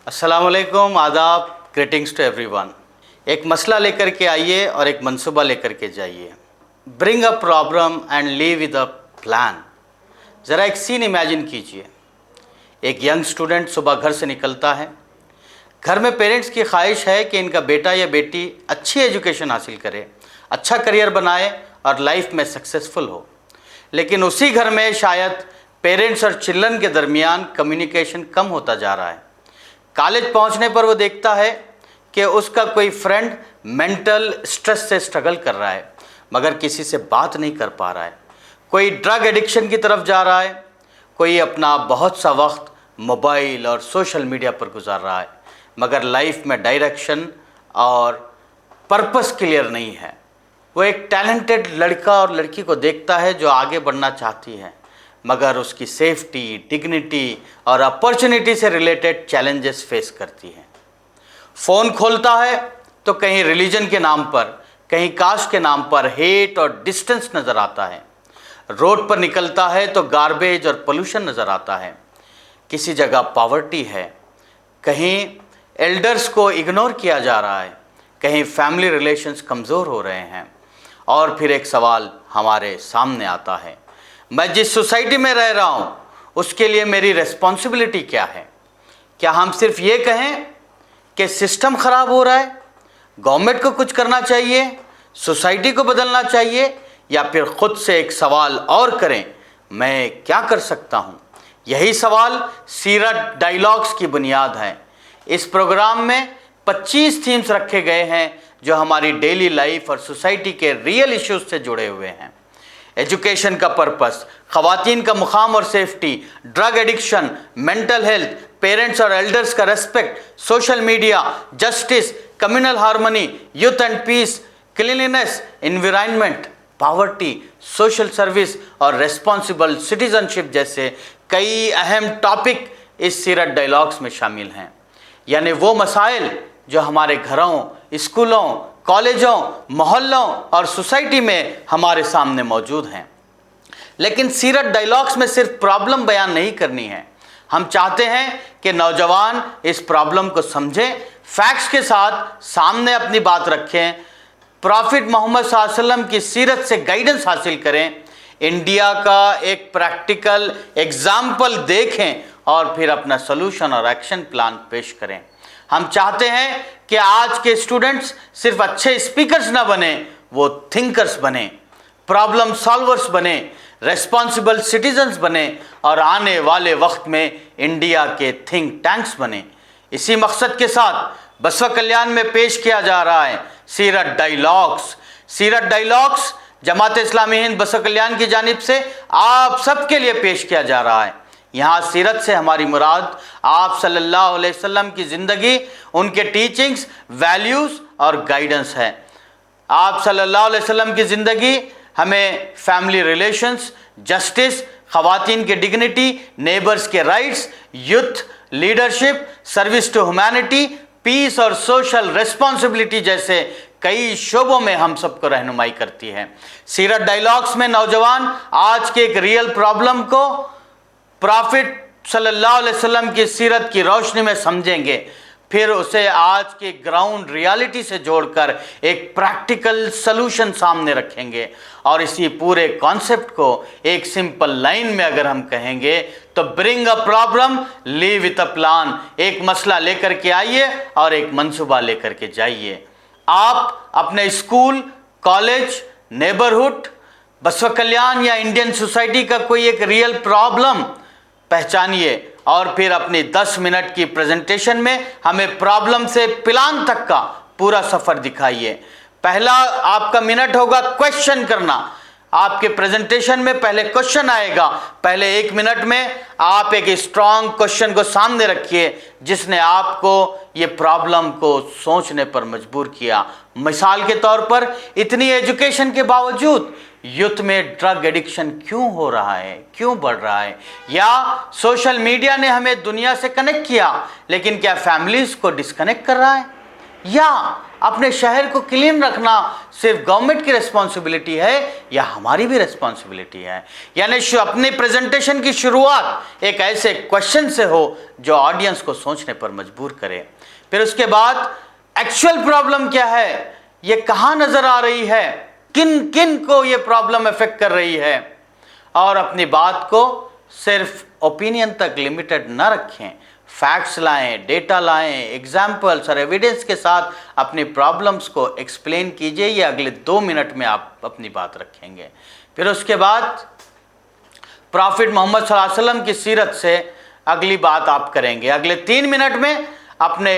अस्सलामुअलैकुम, आदाब, greetings to everyone. एक मसला लेकर के आइए और एक मंसूबा लेकर के जाइए। Bring a problem and leave with a plan. ज़रा एक सीन इमेजिन कीजिए। एक यंग स्टूडेंट सुबह घर से निकलता है। घर में पेरेंट्स की ख्वाहिश है कि इनका बेटा या बेटी अच्छी एजुकेशन हासिल करे, अच्छा करियर बनाए और लाइफ में सक्सेसफुल हो। लेकिन उसी घर में शायद पेरेंट्स और चिल्ड्रन के दरमियान कम्युनिकेशन कम होता जा रहा है। कॉलेज पहुंचने पर वो देखता है कि उसका कोई फ्रेंड मेंटल स्ट्रेस से स्ट्रगल कर रहा है मगर किसी से बात नहीं कर पा रहा है। कोई ड्रग एडिक्शन की तरफ जा रहा है, कोई अपना बहुत सा वक्त मोबाइल और सोशल मीडिया पर गुजार रहा है मगर लाइफ में डायरेक्शन और पर्पस क्लियर नहीं है। वो एक टैलेंटेड लड़का और लड़की को देखता है जो आगे बढ़ना चाहती है मगर उसकी सेफ्टी, डिग्निटी और अपॉर्चुनिटी से रिलेटेड चैलेंजेस फेस करती है। फ़ोन खोलता है तो कहीं रिलीजन के नाम पर, कहीं कास्ट के नाम पर हेट और डिस्टेंस नज़र आता है। रोड पर निकलता है तो गार्बेज और पोल्यूशन नज़र आता है। किसी जगह पॉवर्टी है, कहीं एल्डर्स को इग्नोर किया जा रहा है, कहीं फैमिली रिलेशंस कमज़ोर हो रहे हैं। और फिर एक सवाल हमारे सामने आता है, मैं जिस सोसाइटी में रह रहा हूँ उसके लिए मेरी रिस्पॉन्सिबिलिटी क्या है? क्या हम सिर्फ ये कहें कि सिस्टम ख़राब हो रहा है, गवर्नमेंट को कुछ करना चाहिए, सोसाइटी को बदलना चाहिए, या फिर ख़ुद से एक सवाल और करें, मैं क्या कर सकता हूँ? यही सवाल सीरत डायलॉग्स की बुनियाद है। इस प्रोग्राम में 25 थीम्स रखे गए हैं जो हमारी डेली लाइफ और सोसाइटी के रियल इश्यूज से जुड़े हुए हैं। एजुकेशन का पर्पस, ख़वातीन का मुकाम और safety, drug addiction, mental health, parents और एल्डर्स का respect, social media, justice, communal harmony, youth and peace, cleanliness, environment, poverty, social service और रेस्पॉन्सिबल सिटीजनशिप जैसे कई अहम टॉपिक इस सीरत डायलॉग्स में शामिल हैं। यानी वो मसाइल जो हमारे घरों, स्कूलों, कॉलेजों, मोहल्लों और सोसाइटी में हमारे सामने मौजूद हैं। लेकिन सीरत डायलॉग्स में सिर्फ प्रॉब्लम बयान नहीं करनी है। हम चाहते हैं कि नौजवान इस प्रॉब्लम को समझें, फैक्ट्स के साथ सामने अपनी बात रखें, प्रॉफिट मोहम्मद सल्लल्लाहु अलैहि वसल्लम की सीरत से गाइडेंस हासिल करें, इंडिया का एक प्रैक्टिकल एग्जाम्पल देखें और फिर अपना सोल्यूशन और एक्शन प्लान पेश करें। हम चाहते हैं कि आज के स्टूडेंट्स सिर्फ अच्छे स्पीकर्स ना बने, वो थिंकर्स बने, प्रॉब्लम सॉल्वर्स बने, रेस्पॉन्सिबल सिटीजन्स बने और आने वाले वक्त में इंडिया के थिंक टैंक्स बने। इसी मकसद के साथ बसवा कल्याण में पेश किया जा रहा है सीरत डायलॉग्स। सीरत डायलॉग्स जमात इस्लामी हिंद बसवा कल्याण की जानिब से आप सबके लिए पेश किया जा रहा है। यहाँ सीरत से हमारी मुराद आप सल्लल्लाहु अलैहि वसल्लम की ज़िंदगी, उनके टीचिंग्स, वैल्यूज़ और गाइडेंस है। आप सल्लल्लाहु अलैहि वसल्लम की ज़िंदगी हमें फैमिली रिलेशंस, जस्टिस, ख़वातीन की डिग्निटी, नेबर्स के rights, youth leadership, service to humanity, peace और सोशल रिस्पॉन्सिबिलिटी जैसे कई शोबों में हम सबको रहनुमाई करती है। सीरत डायलॉग्स में नौजवान आज के एक रियल प्रॉब्लम को प्रॉफिट सल्लल्लाहु अलैहि वसल्लम की सीरत की रोशनी में समझेंगे, फिर उसे आज के ग्राउंड रियलिटी से जोड़कर एक प्रैक्टिकल सलूशन सामने रखेंगे। और इसी पूरे कॉन्सेप्ट को एक सिंपल लाइन में अगर हम कहेंगे तो bring a problem, leave with a plan. एक मसला लेकर के आइए और एक मंसूबा लेकर के जाइए। आप अपने स्कूल, कॉलेज, नेबरहुड, बसवा कल्याण या इंडियन सोसाइटी का कोई एक रियल प्रॉब्लम पहचानिए और फिर अपनी 10 मिनट की प्रेजेंटेशन में हमें प्रॉब्लम से प्लान तक का पूरा सफ़र दिखाइए। पहला आपका मिनट होगा क्वेश्चन करना। आपके प्रेजेंटेशन में पहले क्वेश्चन आएगा। पहले 1 मिनट में आप एक स्ट्रॉन्ग क्वेश्चन को सामने रखिए जिसने आपको ये प्रॉब्लम को सोचने पर मजबूर किया। मिसाल के तौर पर, इतनी एजुकेशन के बावजूद यूथ में ड्रग एडिक्शन क्यों हो रहा है, क्यों बढ़ रहा है? या सोशल मीडिया ने हमें दुनिया से कनेक्ट किया लेकिन क्या फैमिलीज को डिस्कनेक्ट कर रहा है? या अपने शहर को क्लीन रखना सिर्फ गवर्नमेंट की रिस्पॉन्सिबिलिटी है या हमारी भी रिस्पॉन्सिबिलिटी है? यानी अपने प्रेजेंटेशन की शुरुआत एक ऐसे क्वेश्चन से हो जो ऑडियंस को सोचने पर मजबूर करे। फिर उसके बाद एक्चुअल प्रॉब्लम क्या है, ये कहाँ नजर आ रही है, किन किन को ये प्रॉब्लम अफेक्ट कर रही है, और अपनी बात को सिर्फ ओपिनियन तक लिमिटेड न रखें, फैक्ट्स लाएं, डेटा लाएं, एग्जाम्पल्स और एविडेंस के साथ अपनी प्रॉब्लम्स को एक्सप्लेन कीजिए। ये अगले 2 मिनट में आप अपनी बात रखेंगे। फिर उसके बाद प्रॉफिट मोहम्मद सल्लल्लाहु अलैहि वसल्लम की सीरत से अगली बात आप करेंगे। अगले 3 मिनट में अपने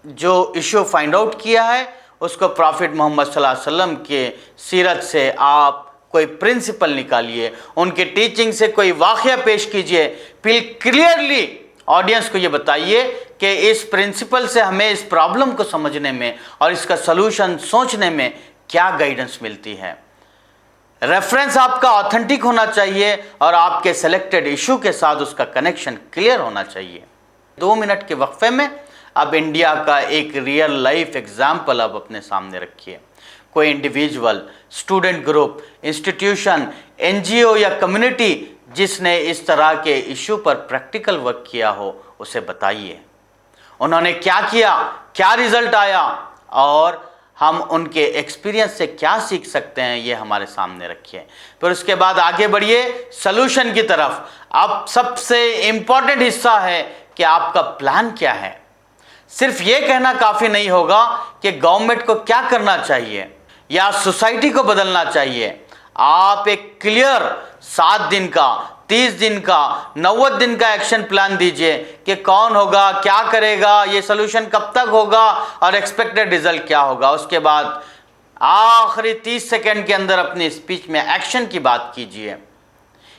जो इशू फाइंड आउट किया है उसको प्रॉफिट मोहम्मद सल्लल्लाहु अलैहि वसल्लम के सीरत से आप कोई प्रिंसिपल निकालिए, उनके टीचिंग से कोई वाक़या पेश कीजिए, फिर क्लियरली ऑडियंस को ये बताइए कि इस प्रिंसिपल से हमें इस प्रॉब्लम को समझने में और इसका सलूशन सोचने में क्या गाइडेंस मिलती है। रेफरेंस आपका ऑथेंटिक होना चाहिए और आपके सेलेक्टेड इशू के साथ उसका कनेक्शन क्लियर होना चाहिए। 2 मिनट के वक्फे में अब इंडिया का एक रियल लाइफ एग्जाम्पल अब अपने सामने रखिए। कोई individual, student group, institution, NGO या कम्युनिटी जिसने इस तरह के इशू पर प्रैक्टिकल वर्क किया हो उसे बताइए। उन्होंने क्या किया, क्या रिजल्ट आया और हम उनके एक्सपीरियंस से क्या सीख सकते हैं, ये हमारे सामने रखिए। फिर उसके बाद आगे बढ़िए सलूशन की तरफ। अब सबसे इम्पॉर्टेंट हिस्सा है कि आपका प्लान क्या है। सिर्फ ये कहना काफ़ी नहीं होगा कि गवर्नमेंट को क्या करना चाहिए या सोसाइटी को बदलना चाहिए। आप एक क्लियर 7 दिन का, 30 दिन का, 90 दिन का एक्शन प्लान दीजिए कि कौन होगा, क्या करेगा, ये सोल्यूशन कब तक होगा और एक्सपेक्टेड रिजल्ट क्या होगा। उसके बाद आखिरी 30 सेकेंड के अंदर अपनी स्पीच में एक्शन की बात कीजिए।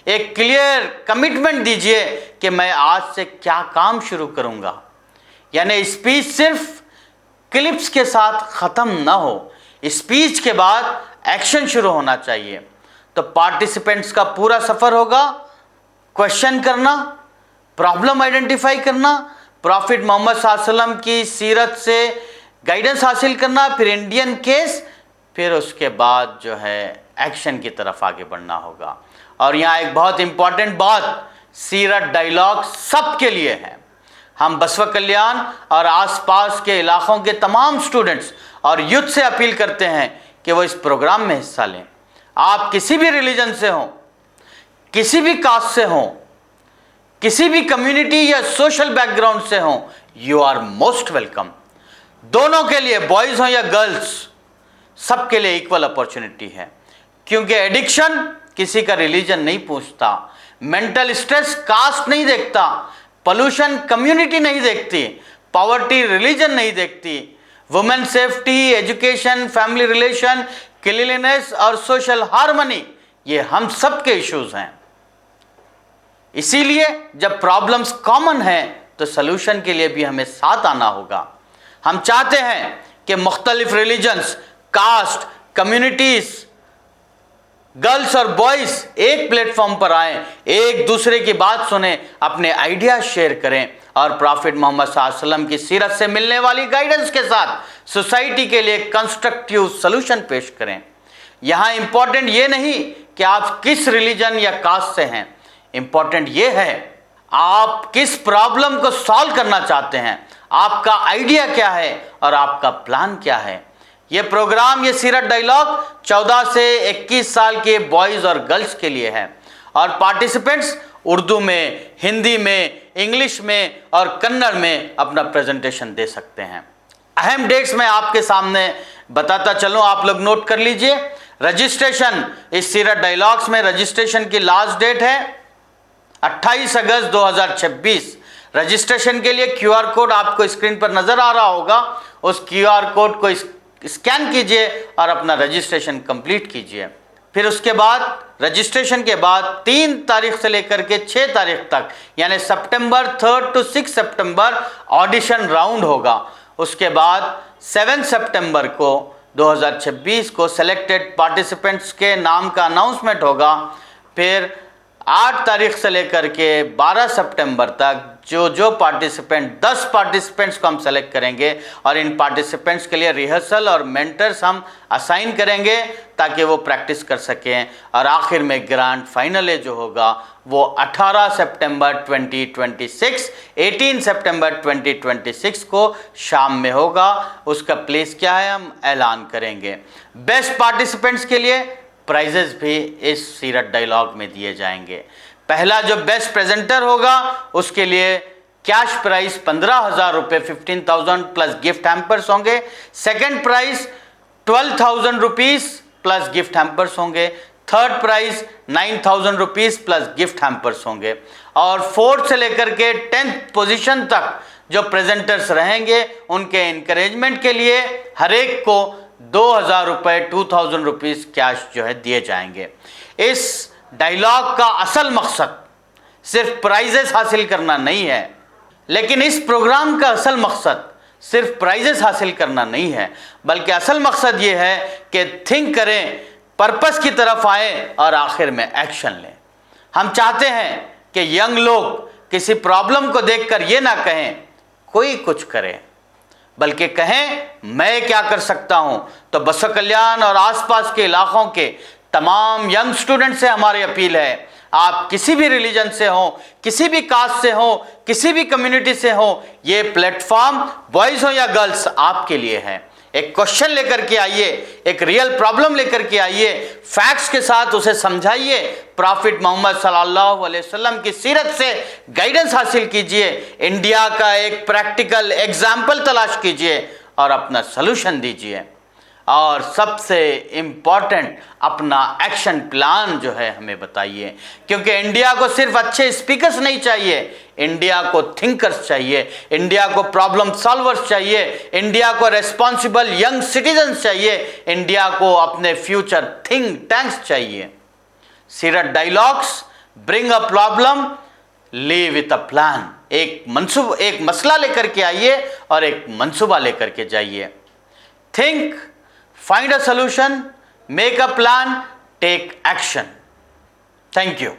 एक क्लियर कमिटमेंट दीजिए कि मैं आज से क्या काम शुरू करूंगा। यानी स्पीच सिर्फ क्लिप्स के साथ ख़त्म ना हो, स्पीच के बाद एक्शन शुरू होना चाहिए। तो पार्टिसिपेंट्स का पूरा सफ़र होगा क्वेश्चन करना, प्रॉब्लम आइडेंटिफाई करना, प्रॉफिट मोहम्मद सल्लल्लाहु अलैहि वसल्लम की सीरत से गाइडेंस हासिल करना, फिर इंडियन केस, फिर उसके बाद जो है एक्शन की तरफ आगे बढ़ना होगा। और यहाँ एक बहुत इंपॉर्टेंट बात, सीरत डायलॉग सबके लिए है। हम बसवा कल्याण और आसपास के इलाकों के तमाम स्टूडेंट्स और यूथ से अपील करते हैं कि वो इस प्रोग्राम में हिस्सा लें। आप किसी भी रिलीजन से हों, किसी भी कास्ट से हों, किसी भी कम्युनिटी या सोशल बैकग्राउंड से हों, यू आर मोस्ट वेलकम। दोनों के लिए, बॉयज़ हों या गर्ल्स, सबके लिए इक्वल अपॉर्चुनिटी है। क्योंकि एडिक्शन किसी का रिलीजन नहीं पूछता, मेंटल स्ट्रेस कास्ट नहीं देखता, पोल्यूशन कम्युनिटी नहीं देखती, पॉवर्टी रिलीजन नहीं देखती, women safety, education, family relation, cleanliness और सोशल हार्मनी, ये हम सब के इश्यूज हैं। इसीलिए जब प्रॉब्लम्स कॉमन हैं तो सलूशन के लिए भी हमें साथ आना होगा। हम चाहते हैं कि मुख्तलिफ रिलीजन्स, कास्ट, कम्युनिटीज, गर्ल्स और बॉयज़ एक प्लेटफॉर्म पर आएं, एक दूसरे की बात सुने, अपने आइडिया शेयर करें और प्रॉफिट मोहम्मद सल्लल्लाहु अलैहि वसल्लम की सीरत से मिलने वाली गाइडेंस के साथ सोसाइटी के लिए कंस्ट्रक्टिव सलूशन पेश करें। यहाँ इंपॉर्टेंट ये नहीं कि आप किस रिलीजन या कास्ट से हैं, इंपॉर्टेंट ये है आप किस प्रॉब्लम को सॉल्व करना चाहते हैं, आपका आइडिया क्या है और आपका प्लान क्या है। ये प्रोग्राम, ये सीरत डायलॉग 14 से 21 साल के बॉयज़ और गर्ल्स के लिए है और पार्टिसिपेंट्स उर्दू में, हिंदी में, इंग्लिश में और कन्नड़ में अपना प्रेजेंटेशन दे सकते हैं। अहम डेट्स मैं आपके सामने बताता चलूँ, आप लोग नोट कर लीजिए। रजिस्ट्रेशन इस सीरत डायलॉग्स में रजिस्ट्रेशन की लास्ट डेट है 28 अगस्त 2026। रजिस्ट्रेशन के लिए QR कोड आपको स्क्रीन पर नज़र आ रहा होगा, उस QR कोड को स्कैन कीजिए और अपना रजिस्ट्रेशन कंप्लीट कीजिए। फिर उसके बाद रजिस्ट्रेशन के बाद 3 तारीख से लेकर के 6 तारीख तक, यानी सितंबर 3 to 6 सितंबर ऑडिशन राउंड होगा। उसके बाद 7 सितंबर को 2026 को सेलेक्टेड पार्टिसिपेंट्स के नाम का अनाउंसमेंट होगा। फिर 8 तारीख से लेकर के 12 सितंबर तक जो पार्टिसिपेंट 10 पार्टिसिपेंट्स को हम सेलेक्ट करेंगे और इन पार्टिसिपेंट्स के लिए रिहर्सल और मेंटर्स हम असाइन करेंगे ताकि वो प्रैक्टिस कर सकें। और आखिर में ग्रैंड फाइनल जो होगा वो 18 सितंबर 2026 18 सितंबर 2026 को शाम में होगा। उसका प्लेस क्या है हम ऐलान करेंगे। बेस्ट पार्टिसिपेंट्स के लिए प्राइजेस भी इस सीरत डायलॉग में दिए जाएंगे। पहला जो बेस्ट प्रेजेंटर होगा उसके लिए कैश प्राइस 15,000 रुपये 15,000 प्लस गिफ्ट हैम्पर्स होंगे। Second price 12,000 rupees plus gift hampers होंगे। Third price 9,000 rupees plus gift hampers होंगे। और फोर्थ से लेकर के 10th पोजीशन तक जो प्रेजेंटर्स रहेंगे उनके इंकरेजमेंट के लिए हर एक को 2,000 रुपये 2,000 रुपीज़ कैश जो है दिए जाएंगे। इस डायलॉग का असल मकसद सिर्फ प्राइजेस हासिल करना नहीं है, लेकिन इस प्रोग्राम का असल मकसद सिर्फ प्राइजेस हासिल करना नहीं है, बल्कि असल मकसद ये है कि थिंक करें, पर्पस की तरफ आए और आखिर में एक्शन लें। हम चाहते हैं कि यंग लोग किसी प्रॉब्लम को देखकर ये ना कहें कोई कुछ करे, बल्कि कहें मैं क्या कर सकता हूं। तो बसव कल्याण और आसपास के इलाकों के तमाम यंग स्टूडेंट से हमारी अपील है, आप किसी भी रिलीजन से हो, किसी भी कास्ट से हो, किसी भी कम्युनिटी से हो, ये प्लेटफॉर्म बॉयज हो या गर्ल्स आपके लिए है। एक क्वेश्चन लेकर के आइए, एक रियल प्रॉब्लम लेकर के आइए, फैक्ट्स के साथ उसे समझाइए, प्रॉफिट मोहम्मद सल्लल्लाहु अलैहि वसल्लम की सीरत से गाइडेंस हासिल कीजिए, इंडिया का एक प्रैक्टिकल एग्जाम्पल तलाश कीजिए और अपना सलूशन दीजिए। और सबसे इम्पॉर्टेंट अपना एक्शन प्लान जो है हमें बताइए, क्योंकि इंडिया को सिर्फ अच्छे स्पीकर्स नहीं चाहिए, इंडिया को थिंकर्स चाहिए, इंडिया को प्रॉब्लम सॉल्वर्स चाहिए, इंडिया को रेस्पॉन्सिबल यंग सिटीजन्स चाहिए, इंडिया को अपने फ्यूचर थिंक टैंक्स चाहिए। सीरत dialogues bring a problem leave with a plan. एक मसला लेकर के आइए और एक मंसूबा लेकर के जाइए। Think, find a solution, make a plan, take action. Thank you.